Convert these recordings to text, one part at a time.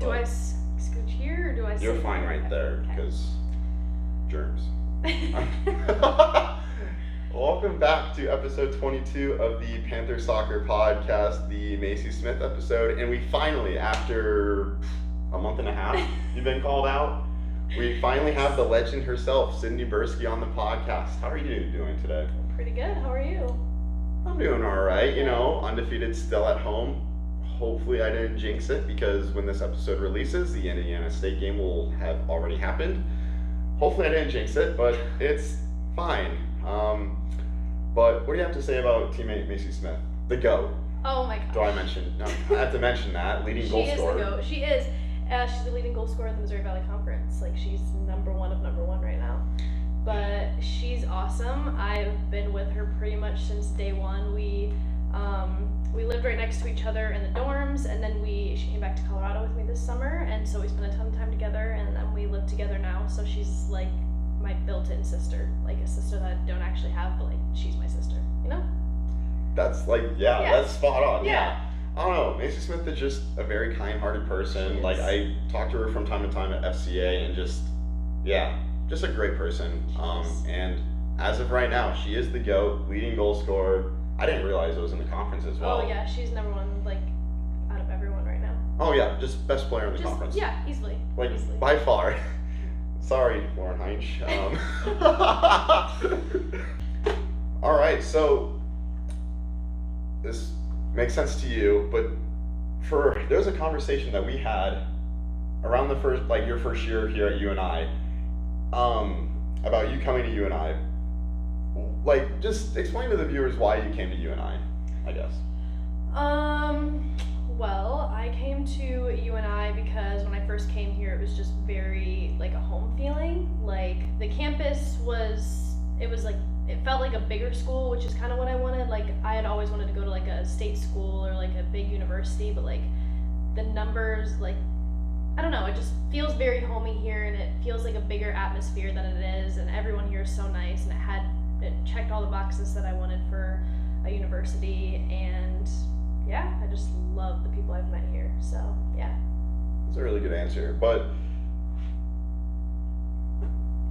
Do I scooch here or do I sit You're fine right there because germs. Welcome back to episode 22 of the Panther Soccer Podcast, the Macy Smith episode. And we finally, after a month and a half, you've been called out. We finally have the legend herself, Sydney Burskey, on the podcast. How are you doing today? Pretty good. How are you? I'm doing all right. You know, undefeated still at home. Hopefully I didn't jinx it because when this episode releases, the Indiana State game will have already happened. Hopefully I didn't jinx it, but it's fine. But what do you have to say about teammate Macy Smith? The GOAT. Oh my gosh. Do I mention? No, I have to mention that. Leading goal scorer. She is the GOAT. She is. She's the leading goal scorer in the Missouri Valley Conference. Like, she's number one of number one right now. But she's awesome. I've been with her pretty much since day one. We lived right next to each other in the dorms, and then she came back to Colorado with me this summer, and so we spent a ton of time together, and then we live together now. So she's like my built-in sister, like a sister that I don't actually have, but like she's my sister, you know? That's like, yeah. That's spot on. Yeah. I don't know. Macy Smith is just a very kind-hearted person. Like, I talk to her from time to time at FCA, and just a great person. And as of right now, she is the GOAT, leading goal scorer. I didn't realize it was in the conference as well. Oh yeah, she's number one, like, out of everyone right now. Oh yeah, just best player in the conference. Yeah, easily. Like, easily. by far. Sorry, Lauren Heinz. All right, so this makes sense to you, but there's a conversation that we had around your first year here at UNI, about you coming to UNI. Like, just explain to the viewers why you came to UNI, I guess. Well, I came to UNI because when I first came here, it was just very, like, a home feeling. Like, the campus it felt like a bigger school, which is kind of what I wanted. Like, I had always wanted to go to, like, a state school or, like, a big university, but, like, the numbers, like, I don't know, it just feels very homey here, and it feels like a bigger atmosphere than it is, and everyone here is so nice, and it checked all the boxes that I wanted for a university, and yeah, I just love the people I've met here, so yeah. That's a really good answer, but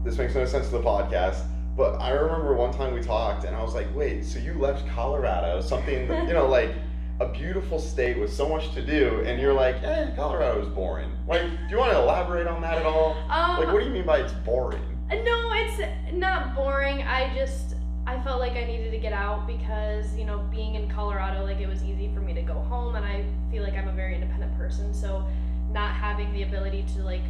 this makes no sense to the podcast, but I remember one time we talked, and I was like, wait, so you left Colorado, something, like a beautiful state with so much to do, and you're like, Colorado's boring. Like, do you want to elaborate on that at all? Like, what do you mean by it's boring? No, it's not boring. I felt like I needed to get out because, being in Colorado, like, it was easy for me to go home, and I feel like I'm a very independent person, so not having the ability to, like,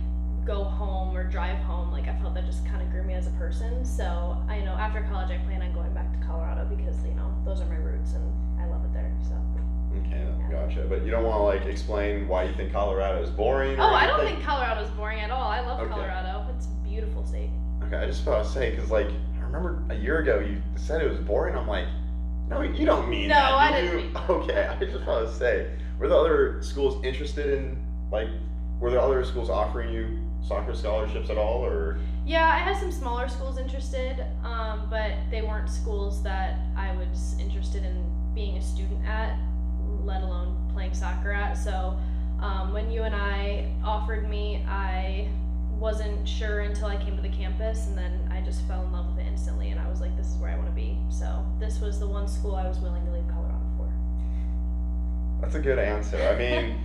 go home or drive home, like, I felt that just kind of grew me as a person. So, after college, I plan on going back to Colorado because, those are my roots, and I love it there, so. Okay, gotcha. But you don't want to, like, explain why you think Colorado is boring? Oh, I don't think Colorado is boring at all. I love Colorado. It's a beautiful state. Okay, I just thought I'd say, because, like, I remember a year ago you said it was boring. I'm like, no, you don't mean that. No, I didn't mean that. Okay, I just thought I'd say, were the other schools interested in, like, were there other schools offering you soccer scholarships at all, or? Yeah, I had some smaller schools interested, but they weren't schools that I was interested in being a student at, let alone playing soccer at. So when UNI offered me, I wasn't sure until I came to the campus, and then I just fell in love with it instantly, and I was like, this is where I want to be. So this was the one school I was willing to leave Colorado for. That's a good answer. I mean,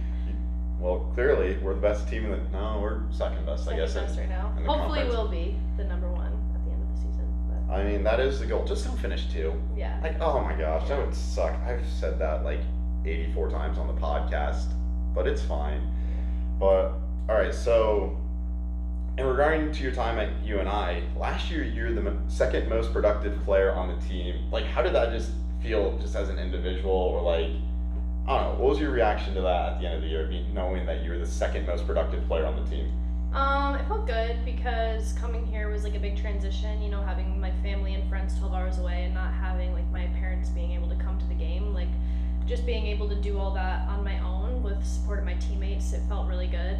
well, clearly we're the best team we're second best, I guess. Second best right now. In the Hopefully conference. we'll be the number one at the end of the season. But. I mean, that is the goal. Just don't finish 2. Yeah. Like, oh my gosh, that would suck. I've said that like 84 times on the podcast, but it's fine. But, all right, so in regarding to your time at UNI, last year you're the second most productive player on the team. Like, how did that just feel just as an individual, or like, I don't know, what was your reaction to that at the end of the year, knowing that you were the second most productive player on the team? It felt good because coming here was like a big transition, having my family and friends 12 hours away and not having like my parents being able to come to the game, like just being able to do all that on my own with support of my teammates, it felt really good.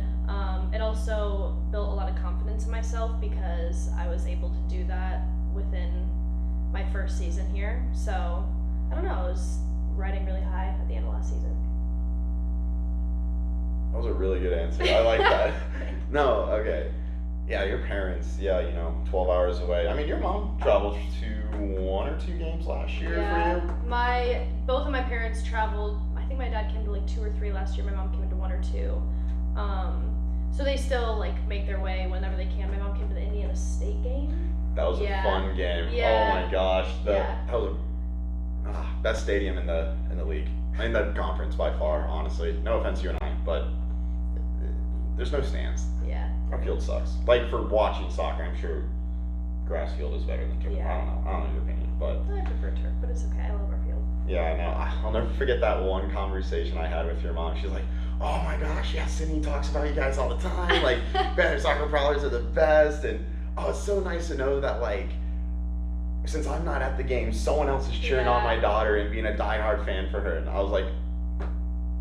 It also built a lot of confidence in myself because I was able to do that within my first season here. So, I don't know, it was riding really high at the end of last season. That was a really good answer. I like that. No, okay. Yeah, your parents, 12 hours away. I mean, your mom traveled to 1 or 2 games last year for you? Both of my parents traveled. I think my dad came to like 2 or 3 last year. My mom came to 1 or 2. So they still like make their way whenever they can. My mom came to the Indiana State game. That was a fun game. Yeah. Oh my gosh. That was a best stadium in the league. In the conference by far, honestly. No offense to you and I, but there's no stands. Yeah. Our field sucks. Like for watching soccer, I'm sure grass field is better than turf. Yeah. I don't know your opinion, but I prefer turf, but it's okay. I love our field. yeah, I know. I'll never forget that one conversation I had with your mom. She's like, "Oh my gosh, yeah, Sydney talks about you guys all the time. Like, Panther soccer prowlers are the best, and oh, it's so nice to know that like, since I'm not at the game, someone else is cheering on my daughter and being a diehard fan for her." And I was like,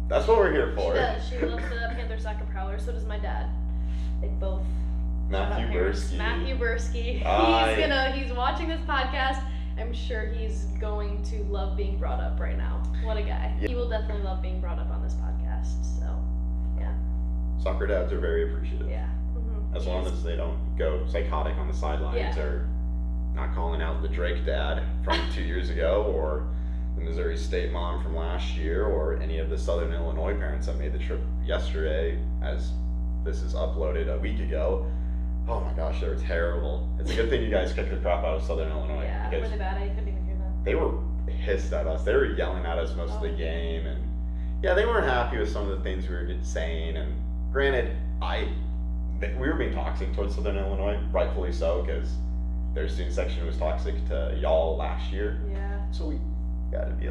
"That's what we're here for." She does. She loves the Panther soccer prowler. So does my dad. They both. Matthew Burskey. Matthew Burskey. He's watching this podcast. I'm sure he's going to love being brought up right now. What a guy. Yeah. He will definitely love being brought up on this podcast. So, yeah. Soccer dads are very appreciative. Yeah. Mm-hmm. As long as they don't go psychotic on the sidelines or not calling out the Drake dad from 2 years ago, or the Missouri State mom from last year, or any of the Southern Illinois parents that made the trip yesterday, as this is uploaded a week ago. Oh my gosh, they were terrible. It's a good thing you guys kicked the crap out of Southern Illinois. Yeah, because were they bad? I couldn't even hear them. they were pissed at us. They were yelling at us most of the game, and yeah, they weren't happy with some of the things we were saying. And granted, we were being toxic towards Southern Illinois, rightfully so, because their student section was toxic to y'all last year. Yeah. So we got to be,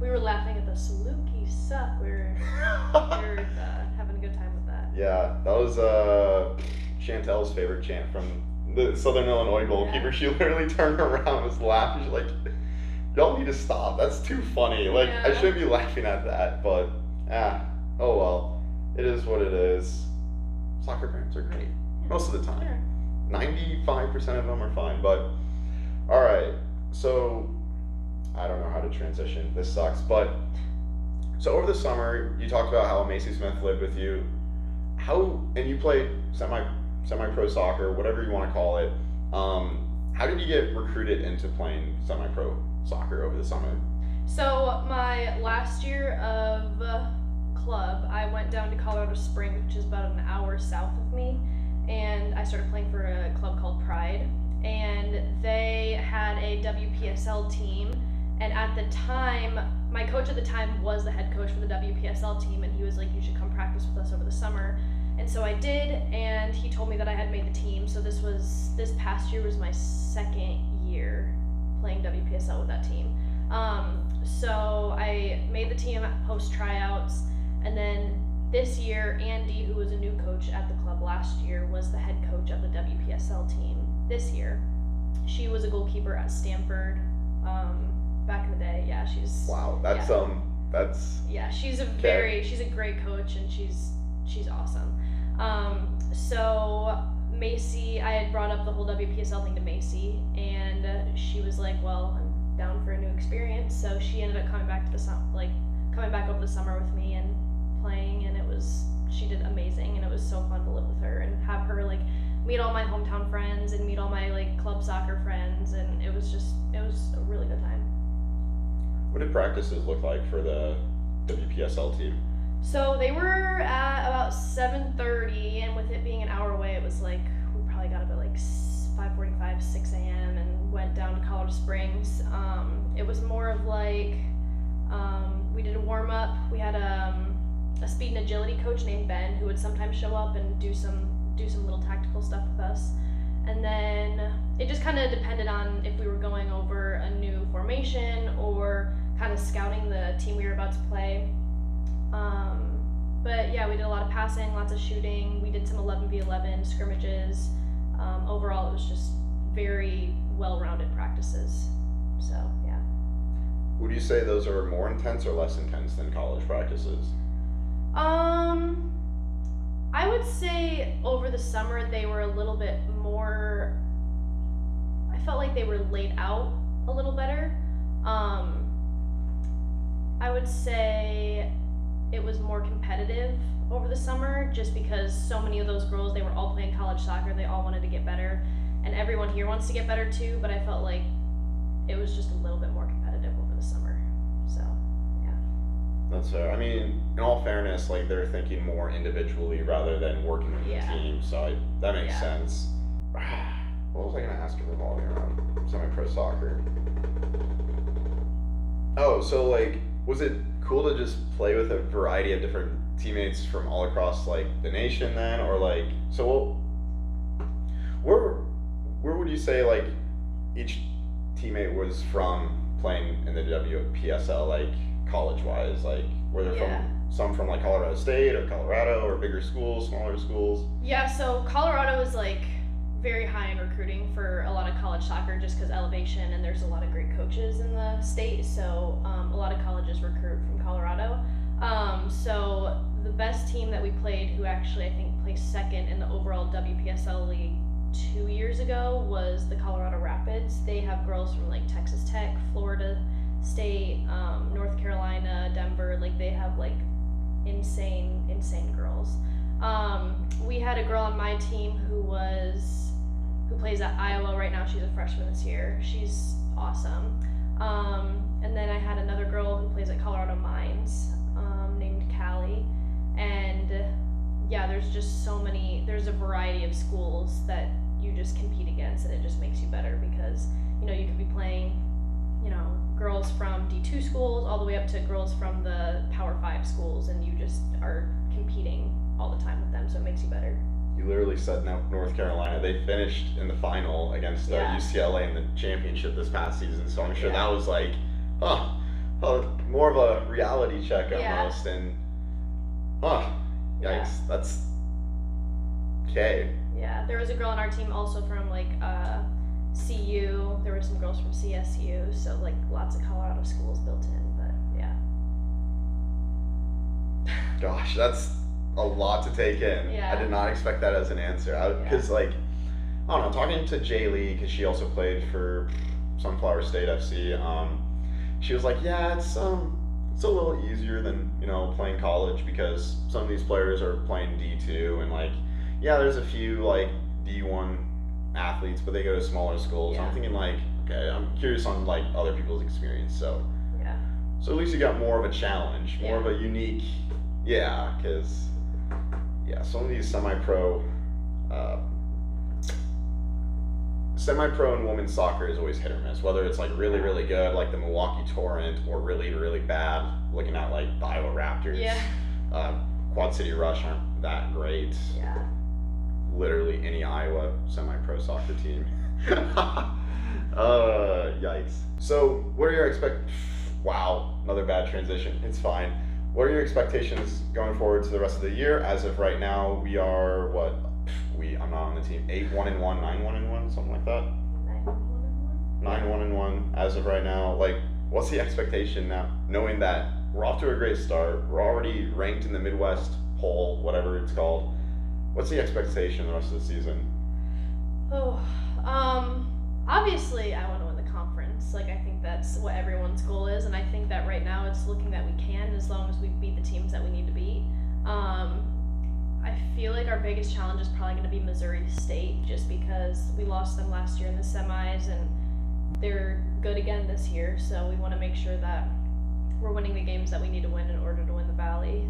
We were laughing at the Salukis suck. We were having a good time with that. Yeah, that was Chantel's favorite chant from the Southern Illinois goalkeeper. She literally turned around and was laughing. She's like, "Y'all need to stop. That's too funny. Like, I shouldn't be laughing at that." But, oh well. It is what it is. Soccer parents are great. Most of the time. Sure. 95% of them are fine. But, alright. So, I don't know how to transition. This sucks. But, so over the summer, you talked about how Macy Smith lived with you. And you played semi-pro soccer, whatever you want to call it. How did you get recruited into playing semi-pro soccer over the summer? So my last year of club, I went down to Colorado Springs, which is about an hour south of me, and I started playing for a club called Pride, and they had a WPSL team, and at the time, my coach at the time was the head coach for the WPSL team, and he was like, "You should come practice with us over the summer." And so I did, and he told me that I had made the team. So this past year was my second year playing WPSL with that team. So I made the team post tryouts, and then this year, Andy, who was a new coach at the club last year, was the head coach of the WPSL team this year. She was a goalkeeper at Stanford back in the day. Yeah, she's she's a great coach, and she's awesome. So Macy, I had brought up the whole WPSL thing to Macy, and she was like, "Well, I'm down for a new experience." So she ended up coming back over the summer with me and playing, and she did amazing, and it was so fun to live with her and have her like meet all my hometown friends and meet all my like club soccer friends, and it was a really good time. What did practices look like for the WPSL team? So they were at about 7:30, and with it being an hour away, it was like we probably got up at like 5:45, 6 a.m. and went down to Colorado Springs. It was more of like we did a warm up. We had a speed and agility coach named Ben who would sometimes show up and do some little tactical stuff with us, and then it just kind of depended on if we were going over a new formation or kind of scouting the team we were about to play. But yeah, we did a lot of passing, lots of shooting. We did some 11v11 scrimmages. Overall, it was just very well-rounded practices. So yeah. Would you say those are more intense or less intense than college practices? I would say over the summer they were a little bit more. I felt like they were laid out a little better. I would say it was more competitive over the summer, just because so many of those girls, they were all playing college soccer, they all wanted to get better, and everyone here wants to get better too, but I felt like it was just a little bit more competitive over the summer. So, yeah. That's fair. I mean, in all fairness, like they're thinking more individually rather than working with the team, so that makes sense. What was I going to ask you revolving around semi-pro soccer? Oh, so like, was it cool to just play with a variety of different teammates from all across like the nation then, or like, so where would you say like each teammate was from playing in the WPSL, like college-wise? Like, were there from some from like Colorado State or Colorado or bigger schools, smaller schools? Yeah, so Colorado is like very high in recruiting for a lot of college soccer just because elevation, and there's a lot of great coaches in the state, so a lot of colleges recruit from Colorado. So the best team that we played, who actually I think placed second in the overall WPSL league 2 years ago, was the Colorado Rapids. They have girls from like Texas Tech, Florida State, North Carolina, Denver. Like they have like insane girls. We had a girl on my team who plays at Iowa right now. She's a freshman this year. She's awesome. And then I had another girl who plays at Colorado Mines, named Callie. And yeah, there's just so many, there's a variety of schools that you just compete against, and it just makes you better because, you know, you could be playing, you know, girls from D2 schools all the way up to girls from the Power 5 schools, and you just are competing all the time with them, so it makes you better. You literally said North Carolina. They finished in the final against UCLA in the championship this past season, so I'm sure that was like, more of a reality check almost, and yikes, that's okay. Yeah, there was a girl on our team also from like CU. There were some girls from CSU, so like lots of Colorado schools built in, but yeah. Gosh, that's a lot to take in. I did not expect that as an answer. Because like, I don't know, talking to Jay Lee, because she also played for Sunflower State FC, she was like, yeah, it's a little easier than, you know, playing college, because some of these players are playing D2, and like, yeah, there's a few like D1 athletes, but they go to smaller schools. I'm thinking like, okay, I'm curious on like other people's experience, so so at least you got more of a challenge, more of a unique, because some of these semi-pro and women's soccer is always hit or miss, whether it's like really, really good, like the Milwaukee Torrent, or really, really bad, looking at like the Iowa Raptors. Quad City Rush aren't that great. Literally any Iowa semi-pro soccer team. Yikes. So what are your wow, another bad transition. It's fine. What are your expectations going forward to the rest of the year? As of right now, we are I'm not on the team. 8-1-1, 9-1-1, something like that. 9-1-1 as of right now. Like, what's the expectation now? Knowing that we're off to a great start, we're already ranked in the Midwest poll, whatever it's called. What's the expectation the rest of the season? Obviously I want to win the conference. Like, I think that's what everyone's goal is, and I think that right now it's looking that we can, as long as we beat the teams that we need to beat. I feel like our biggest challenge is probably going to be Missouri State, just because we lost them last year in the semis, and they're good again this year, so we want to make sure that we're winning the games that we need to win in order to win the Valley.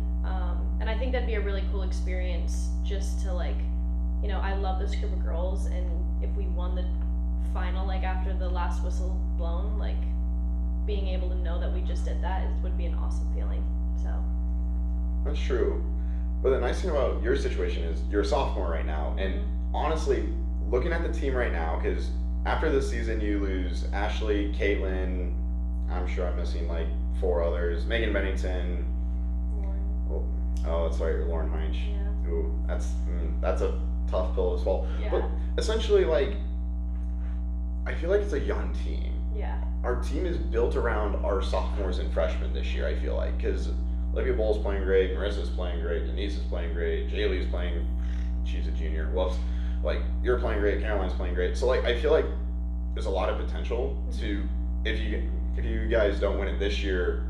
And I think that'd be a really cool experience, just to like, you know, I love this group of girls, and if we won the final, like after the last whistle blown, like being able to know that we just did that would be an awesome feeling. So that's true. But the nice thing about your situation is you're a sophomore right now, and honestly, looking at the team right now, because after this season you lose Ashley, Caitlin, I'm sure I'm missing like 4 others, Megan Bennington, that's right, Lauren Heinz. Ooh, that's a tough pill to swallow. But essentially, like, I feel like it's a young team. Our team is built around our sophomores and freshmen this year, I feel like, because Olivia Bull's playing great, Marissa's playing great, Denise is playing great, Jaylee's playing, she's a junior, whoops, like, you're playing great, Caroline's playing great, so like, I feel like there's a lot of potential to, if you guys don't win it this year,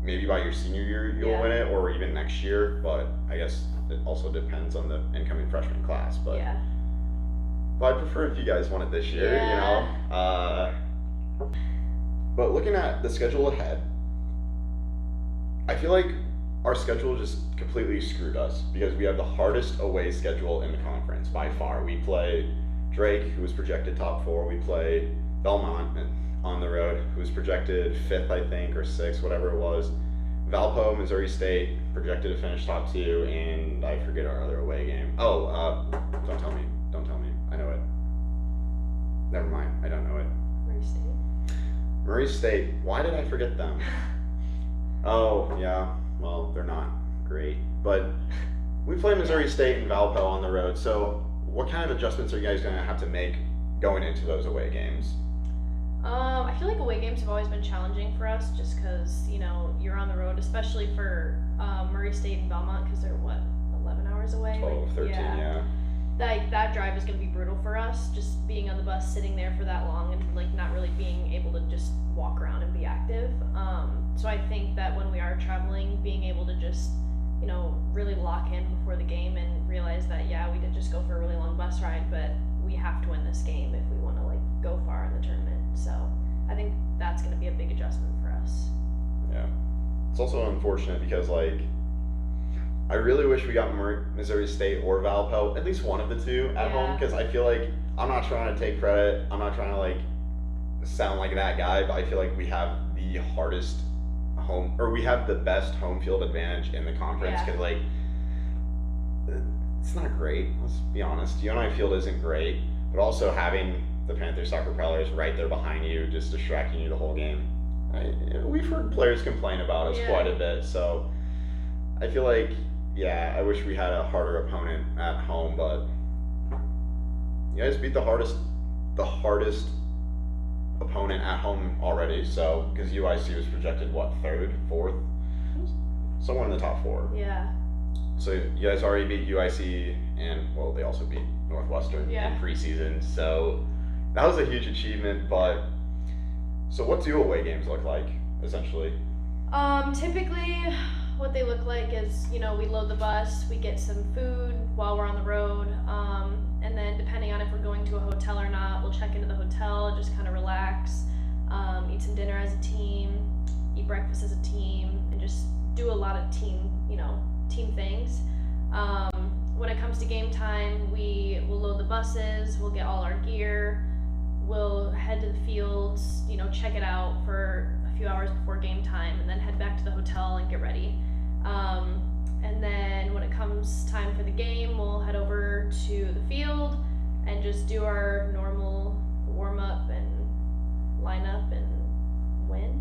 maybe by your senior year you'll win it, or even next year, but I guess it also depends on the incoming freshman class. But Yeah. I prefer if you guys won it this year, you know. But looking at the schedule ahead, I feel like our schedule just completely screwed us because we have the hardest away schedule in the conference by far. We play Drake, who was projected top 4. We play Belmont on the road, who was projected 5th, I think, or 6th, whatever it was. Valpo, Missouri State, projected to finish top 2, and I forget our other away game. Oh, don't tell me. I know it. Never mind, I don't know it. Murray State. Murray State. Why did I forget them? Oh, yeah. Well, they're not great. But we play Missouri State and Valpo on the road, so what kind of adjustments are you guys going to have to make going into those away games? I feel like away games have always been challenging for us just because, you know, you're on the road, especially for Murray State and Belmont because they're, 11 hours away? 12, 13, yeah. That drive is going to be brutal for us, just being on the bus, sitting there for that long and, like, not really being able to just walk around and be active. So I think that when we are traveling, being able to just, you know, really lock in before the game and realize that, yeah, we did just go for a really long bus ride, but we have to win this game if we want to, like, go far in the tournament. So I think that's going to be a big adjustment for us. Yeah. It's also unfortunate because, like, I really wish we got Missouri State or Valpo, at least one of the two at home, because I feel like I'm not trying to take credit. I'm not trying to, like, sound like that guy, but I feel like we have the hardest home, or we have the best home field advantage in the conference because, like, it's not great. Let's be honest. UNI field isn't great, but also having the Panther soccer propellers right there behind you, just distracting you the whole game. We've heard players complain about us quite a bit, so I feel like, I wish we had a harder opponent at home, but you guys beat the hardest opponent at home already, so, because UIC was projected, 3rd, 4th? Somewhere in the top 4. Yeah. So you guys already beat UIC, and, well, they also beat Northwestern in preseason, so that was a huge achievement. But so what do away games look like, essentially? Typically what they look like is, you know, we load the bus, we get some food while we're on the road, and then depending on if we're going to a hotel or not, we'll check into the hotel, just kind of relax, eat some dinner as a team, eat breakfast as a team, and just do a lot of team things. When it comes to game time, we will load the buses, we'll get all our gear, we'll head to the fields, you know, check it out for a few hours before game time, and then head back to the hotel and get ready. And then when it comes time for the game, we'll head over to the field and just do our normal warm-up and line up and win.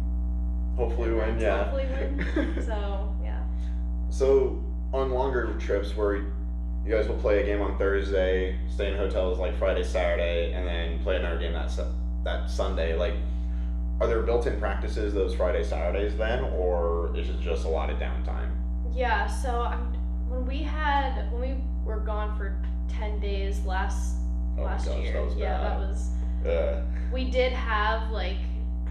Hopefully win, yeah. Hopefully win. So, yeah. So on longer trips where you guys will play a game on Thursday, stay in hotels like Friday, Saturday, and then play another game that Sunday, like, are there built-in practices those Friday, Saturdays then, or is it just a lot of downtime? Yeah, so when we were gone for 10 days last year, that was bad. We did have, like,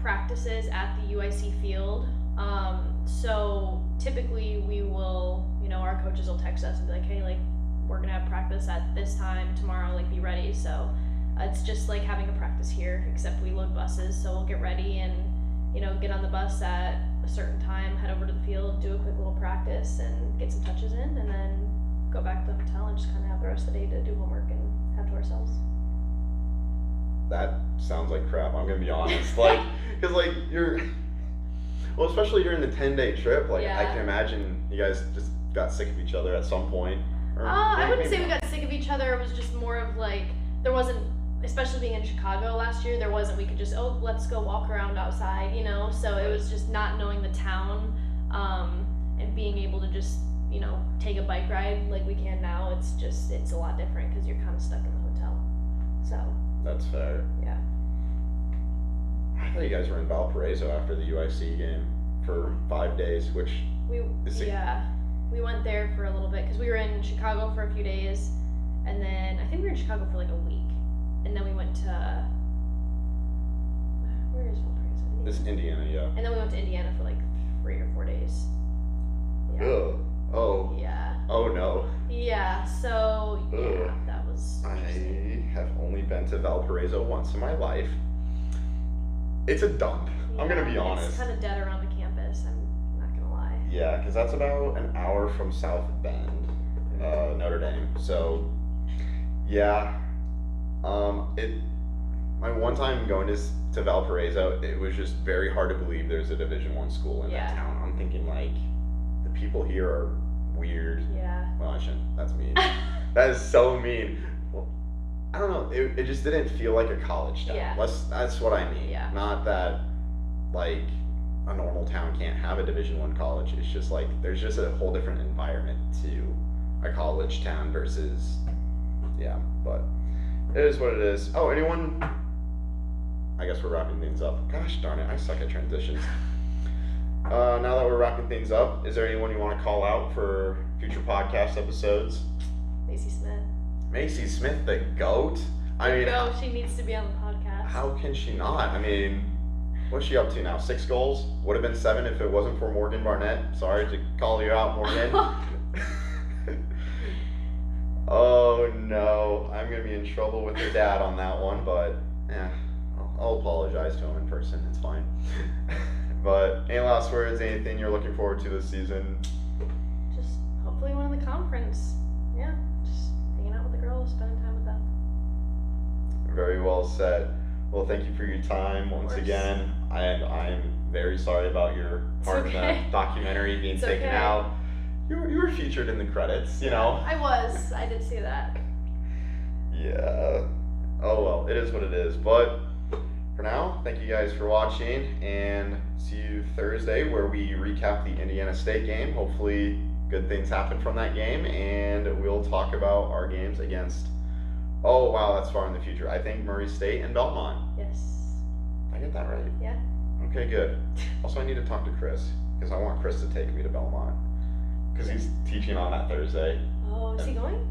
practices at the UIC field. So typically we will, you know, our coaches will text us and be like, hey, like, we're gonna have practice at this time tomorrow, like, be ready. So it's just like having a practice here, except we load buses, so we'll get ready and, you know, get on the bus at a certain time, head over to the field, do a quick little practice and get some touches in, and then go back to the hotel and just kind of have the rest of the day to do homework and have to ourselves. That sounds like crap, I'm gonna be honest. Like, because, like, well, especially during the 10-day trip, like, I can imagine you guys just got sick of each other at some point. I wouldn't say we got sick of each other. It was just more of, like, there wasn't, especially being in Chicago last year, we could just, let's go walk around outside, you know? So it was just not knowing the town, and being able to just, you know, take a bike ride like we can now. It's a lot different because you're kind of stuck in the hotel. So. That's fair. Yeah. I thought you guys were in Valparaiso after the UIC game for 5 days, which we went there for a little bit because we were in Chicago for a few days, and then I think we were in Chicago for like a week, and then we went to where is Valparaiso? It's Indiana, yeah. And then we went to Indiana for like 3 or 4 days. Yeah. Ugh. Oh. Yeah. Oh no. Yeah, so yeah, Ugh. that was I interesting. have only been to Valparaiso once in my life. It's a dump. I'm gonna be honest. It's kind of dead around the campus. I'm not gonna lie. Yeah, because that's about an hour from South Bend, Notre Dame. So, yeah, my one time going to Valparaiso, it was just very hard to believe there's a Division I school in that Yeah. town. I'm thinking like, the people here are weird. Yeah. Well, I shouldn't. That's mean. That is so mean. Well, I don't know. It just didn't feel like a college town. Yeah. That's what I mean. Yeah. Not that like a normal town can't have a Division I college. It's just like there's just a whole different environment to a college town versus yeah. But it is what it is. Oh, anyone? I guess we're wrapping things up. Gosh darn it, I suck at transitions. Now that we're wrapping things up, is there anyone you want to call out for future podcast episodes? Macy Smith. Macy Smith, the GOAT. I mean, No, she needs to be on the podcast. how can she not? I mean, what's she up to now? 6 goals? Would have been 7 if it wasn't for Morgan Barnett. Sorry to call you out, Morgan. Oh no, I'm gonna be in trouble with your dad on that one, but yeah, I'll apologize to him in person. It's fine. But any last words? Anything you're looking forward to this season? Just hopefully win the conference. Yeah, just hanging out with the girls, spending time with them. Very well said. Well, thank you for your time once course. again. And I'm very sorry about your part in okay. the documentary being It's taken okay. out. You were featured in the credits, you know. I did see that. Yeah. Oh well, it is what it is. But for now, thank you guys for watching, and see you Thursday where we recap the Indiana State game. Hopefully good things happen from that game, and we'll talk about our games against, oh wow, that's far in the future. I think Murray State and Belmont. Yes. Did I get that right? Yeah. Okay, good. Also, I need to talk to Chris, because I want Chris to take me to Belmont, because he's teaching on that Thursday. Oh, is he going?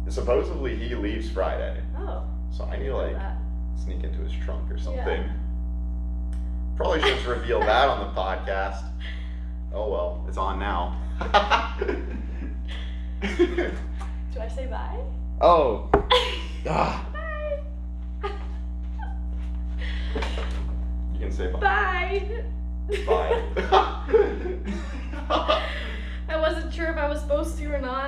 Supposedly he leaves Friday, Oh. so I need to love like that. sneak into his trunk or something. Yeah. Probably should have revealed that on the podcast. Oh well, it's on now. Do I say bye? Oh. Ah. Bye. You can say bye. Bye. Bye. I wasn't sure if I was supposed to or not.